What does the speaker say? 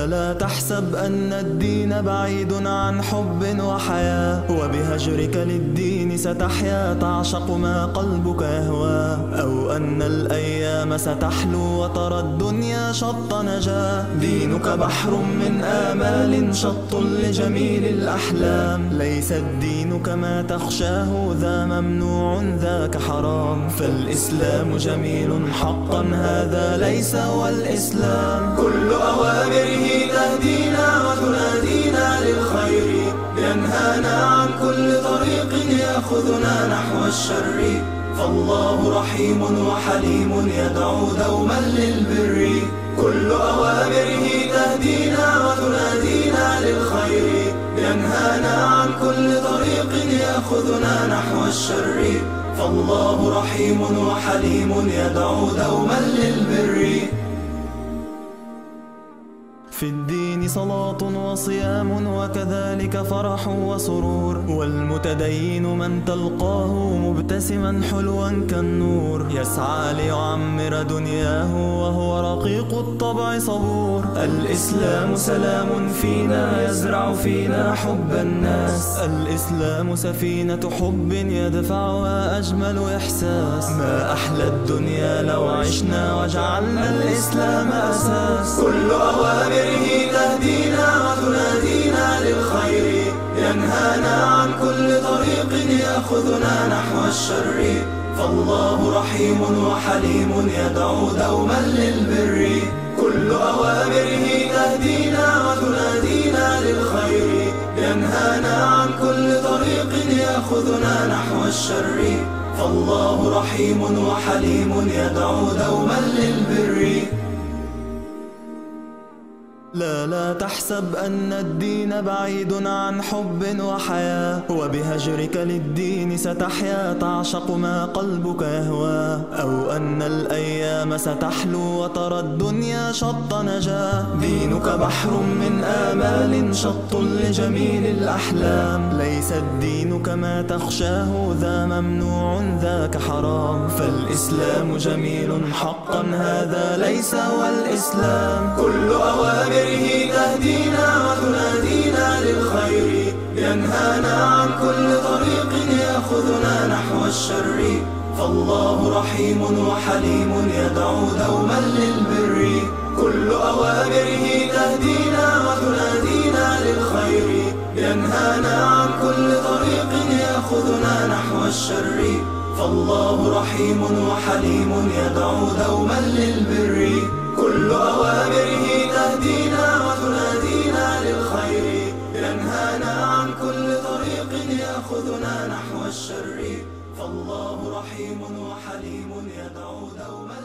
لا تحسب أن الدين بعيد عن حب وحياة، وبهجرك للدين ستحيا تعشق ما قلبك يهوى، أو أن الأيام ستحلو وترى الدنيا شط نجاة. دينك بحر من آمال شط لجميل الأحلام، ليس الدين كما تخشاه ذا ممنوع ذاك حرام، فالإسلام جميل حقا هذا ليس هو الإسلام. كل أوامره تهدينا وتنادينا للخير، ينهانا عن كل طريق يأخذنا نحو الشر، فالله رحيم وحليم يدعو دوما للبر. كل أوامره تهدينا وتنادينا للخير، ينهانا عن كل طريق يأخذنا نحو الشر، فالله رحيم وحليم يدعو دوما للبر. في الدين صلاة وصيام وكذلك فرح وسرور، والمتدين من تلقاه مبتسما حلوا كالنور، يسعى ليعمر دنياه وهو رقيق الطبع صبور. الإسلام سلام فينا يزرع فينا حب الناس، الإسلام سفينة حب يدفعها أجمل إحساس. ما أحلى الدنيا لو عشنا وجعلنا الإسلام أساس. كل أوامره تهدينا وتنادينا للخير، ينهانا عن كل طريق يأخذنا نحو الشر، فالله رحيم وحليم يدعو دوما للبر. كل أوامره تهدينا وتنادينا للخير، ينهانا عن كل طريق يأخذنا نحو الشر، فالله رحيم وحليم يدعو دوما للبر. لا تحسب أن الدين بعيد عن حب وحياة، وبهجرك للدين ستحيا تعشق ما قلبك يهوى، أو أن الأيام ستحلو وترى الدنيا شط نجاة. دينك بحر من آمال شط لجميل الأحلام، ليس الدين كما تخشاه ذا ممنوع ذاك حرام، فالإسلام جميل حقا هذا ليس هو الإسلام. كل أوامره تهدينا وتنادينا للخير، ينهانا عن كل طريق يأخذنا نحو الشر، فالله رحيم وحليم يدعو دوما للبر. كل أوامره تهدينا وتنادينا للخير، ينهانا عن كل طريق يأخذنا نحو الشر، فالله رحيم وحليم يدعو دوما للبر. كل أوامره تهدينا وتنادينا للخير، ينهانا عن كل طريق يأخذنا نحو الشر، فالله رحيم وحليم يدعو دوما